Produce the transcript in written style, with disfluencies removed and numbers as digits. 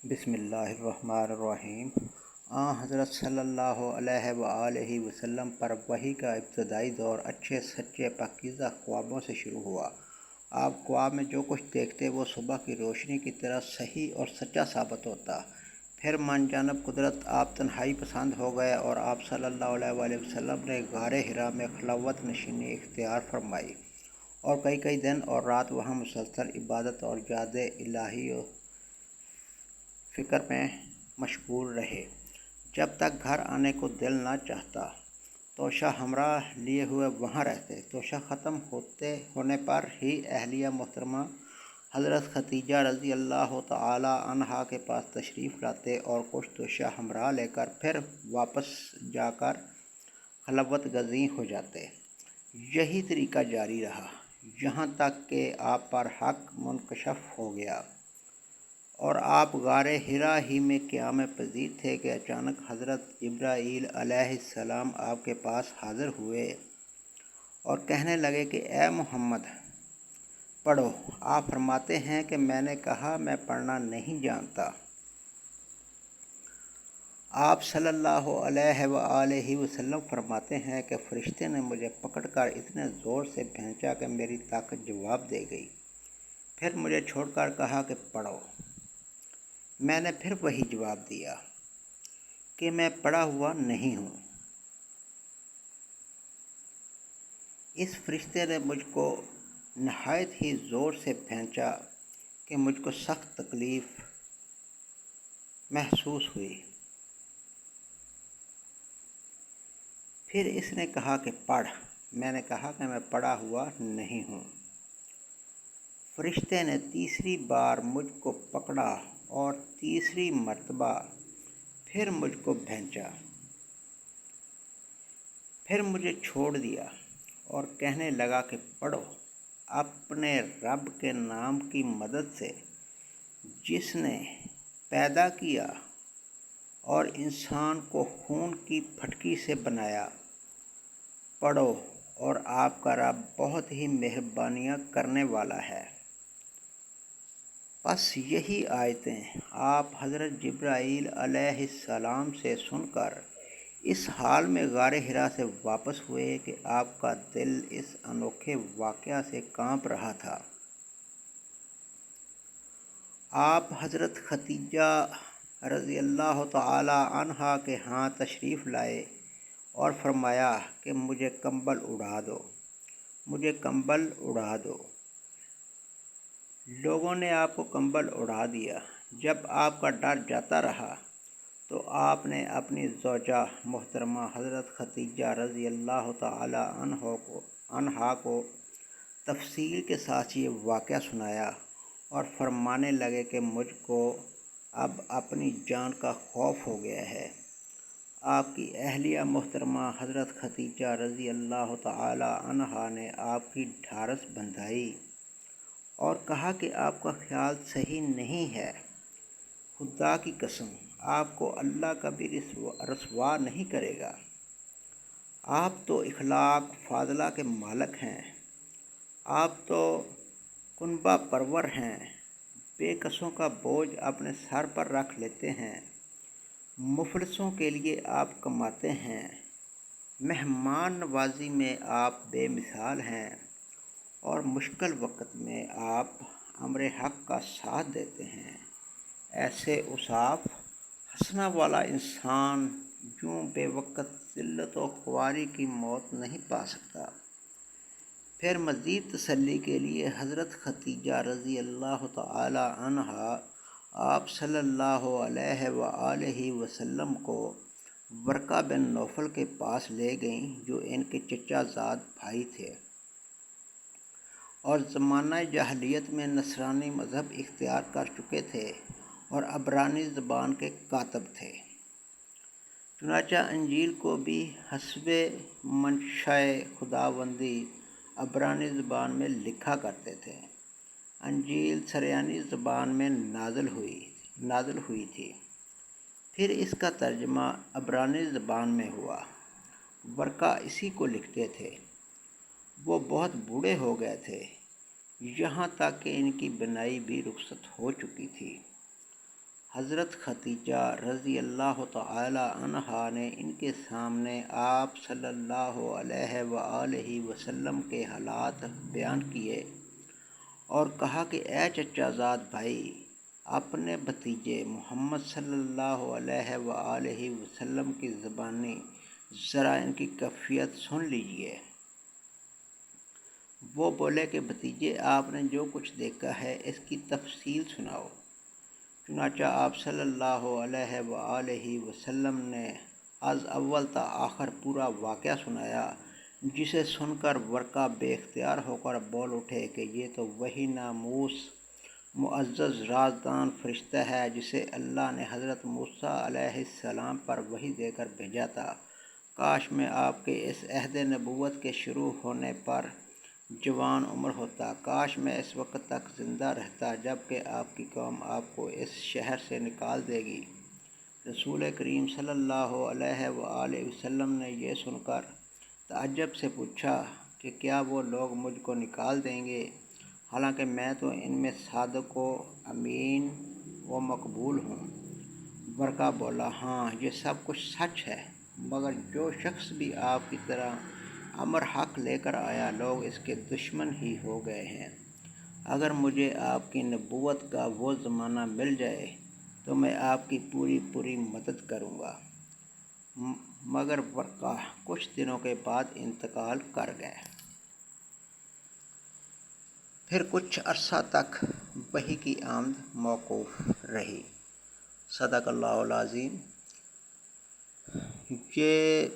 بسم اللہ الرحمن الرحیم۔ حضرت صلی اللہ علیہ وآلہ وسلم پر وحی کا ابتدائی دور اچھے سچے پاکیزہ خوابوں سے شروع ہوا۔ آپ خواب میں جو کچھ دیکھتے وہ صبح کی روشنی کی طرح صحیح اور سچا ثابت ہوتا۔ پھر من جانب قدرت آپ تنہائی پسند ہو گئے اور آپ صلی اللہ علیہ وآلہ وسلم نے غار حرا میں خلوت نشینی اختیار فرمائی اور کئی دن اور رات وہاں مسلسل عبادت اور یاد الہی و فکر میں مشغول رہے، جب تک گھر آنے کو دل نہ چاہتا۔ توشہ ہمراہ لیے ہوئے وہاں رہتے۔ توشہ ختم ہونے پر ہی اہلیہ محترمہ حضرت خدیجہ رضی اللہ تعالی عنہا کے پاس تشریف لاتے اور کچھ توشہ ہمراہ لے کر پھر واپس جا کر خلوت گزین ہو جاتے۔ یہی طریقہ جاری رہا یہاں تک کہ آپ پر حق منکشف ہو گیا اور آپ غار حرا ہی میں قیام پذیر تھے کہ اچانک حضرت جبرائیل علیہ السلام آپ کے پاس حاضر ہوئے اور کہنے لگے کہ اے محمد پڑھو۔ آپ فرماتے ہیں کہ میں نے کہا میں پڑھنا نہیں جانتا۔ آپ صلی اللہ علیہ وآلہ وسلم فرماتے ہیں کہ فرشتے نے مجھے پکڑ کر اتنے زور سے کھینچا کہ میری طاقت جواب دے گئی، پھر مجھے چھوڑ کر کہا کہ پڑھو۔ میں نے پھر وہی جواب دیا کہ میں پڑھا ہوا نہیں ہوں۔ اس فرشتے نے مجھ کو نہایت ہی زور سے کھینچا کہ مجھ کو سخت تکلیف محسوس ہوئی۔ پھر اس نے کہا کہ پڑھ۔ میں نے کہا کہ میں پڑھا ہوا نہیں ہوں۔ فرشتے نے تیسری بار مجھ کو پکڑا اور تیسری مرتبہ پھر مجھ کو کھینچا، پھر مجھے چھوڑ دیا اور کہنے لگا کہ پڑھو اپنے رب کے نام کی مدد سے جس نے پیدا کیا اور انسان کو خون کی پھٹکی سے بنایا۔ پڑھو اور آپ کا رب بہت ہی مہربانیاں کرنے والا ہے۔ بس یہی آیتیں آپ حضرت جبرائیل علیہ السلام سے سن کر اس حال میں غار حرا سے واپس ہوئے کہ آپ کا دل اس انوکھے واقعہ سے کانپ رہا تھا۔ آپ حضرت خدیجہ رضی اللہ تعالی عنہا کے ہاں تشریف لائے اور فرمایا کہ مجھے کمبل اڑا دو، مجھے کمبل اڑا دو۔ لوگوں نے آپ کو کمبل اڑا دیا۔ جب آپ کا ڈر جاتا رہا تو آپ نے اپنی زوجہ محترمہ حضرت خدیجہ رضی اللہ تعالی عنہا کو تفصیل کے ساتھ یہ واقعہ سنایا اور فرمانے لگے کہ مجھ کو اب اپنی جان کا خوف ہو گیا ہے۔ آپ کی اہلیہ محترمہ حضرت خدیجہ رضی اللہ تعالی عنہا نے آپ کی ڈھارس بندھائی اور کہا کہ آپ کا خیال صحیح نہیں ہے۔ خدا کی قسم آپ کو اللہ کبھی رسوا نہیں کرے گا۔ آپ تو اخلاق فاضلہ کے مالک ہیں، آپ تو کنبہ پرور ہیں، بے کسوں کا بوجھ اپنے سر پر رکھ لیتے ہیں، مفلسوں کے لیے آپ کماتے ہیں، مہمان نوازی میں آپ بے مثال ہیں اور مشکل وقت میں آپ امر حق کا ساتھ دیتے ہیں۔ ایسے اوصاف حسنہ والا انسان یوں بے وقت ذلت و خواری کی موت نہیں پا سکتا۔ پھر مزید تسلی کے لیے حضرت خدیجہ رضی اللہ تعالی عنہا آپ صلی اللہ علیہ وآلہ وسلم کو ورقہ بن نوفل کے پاس لے گئیں جو ان کے چچا زاد بھائی تھے اور زمانہ جاہلیت میں نصرانی مذہب اختیار کر چکے تھے اور عبرانی زبان کے کاتب تھے۔ چنانچہ انجیل کو بھی حسب منشائے خداوندی عبرانی زبان میں لکھا کرتے تھے۔ انجیل سریانی زبان میں نازل ہوئی تھی، پھر اس کا ترجمہ عبرانی زبان میں ہوا۔ ورقہ اسی کو لکھتے تھے۔ وہ بہت بوڑھے ہو گئے تھے، یہاں تک کہ ان کی بینائی بھی رخصت ہو چکی تھی۔ حضرت ختیجہ رضی اللہ تعالی عنہا نے ان کے سامنے آپ صلی اللہ علیہ وآلہ وسلم کے حالات بیان کیے اور کہا کہ اے چچا زاد بھائی، اپنے بھتیجے محمد صلی اللہ علیہ وآلہ وسلم کی زبانی ذرا ان کی کیفیت سن لیجئے۔ وہ بولے کہ بھتیجے، آپ نے جو کچھ دیکھا ہے اس کی تفصیل سناؤ۔ چنانچہ آپ صلی اللہ علیہ وآلہ وسلم نے از اول تا آخر پورا واقعہ سنایا، جسے سن کر ورقہ بے اختیار ہو کر بول اٹھے کہ یہ تو وہی ناموس معزز رازدان فرشتہ ہے جسے اللہ نے حضرت موسیٰ علیہ السلام پر وحی دے کر بھیجا تھا۔ کاش میں آپ کے اس عہد نبوت کے شروع ہونے پر جوان عمر ہوتا، کاش میں اس وقت تک زندہ رہتا جب کہ آپ کی قوم آپ کو اس شہر سے نکال دے گی۔ رسول کریم صلی اللہ علیہ وآلہ وسلم نے یہ سن کر تعجب سے پوچھا کہ کیا وہ لوگ مجھ کو نکال دیں گے، حالانکہ میں تو ان میں صادق و امین و مقبول ہوں؟ ورقہ بولا، ہاں یہ سب کچھ سچ ہے، مگر جو شخص بھی آپ کی طرح امر حق لے کر آیا، لوگ اس کے دشمن ہی ہو گئے ہیں۔ اگر مجھے آپ کی نبوت کا وہ زمانہ مل جائے تو میں آپ کی پوری مدد کروں گا۔ مگر ورقہ کچھ دنوں کے بعد انتقال کر گئے۔ پھر کچھ عرصہ تک وحی کی آمد موقوف رہی۔ صدق اللہ العظیم۔ یہ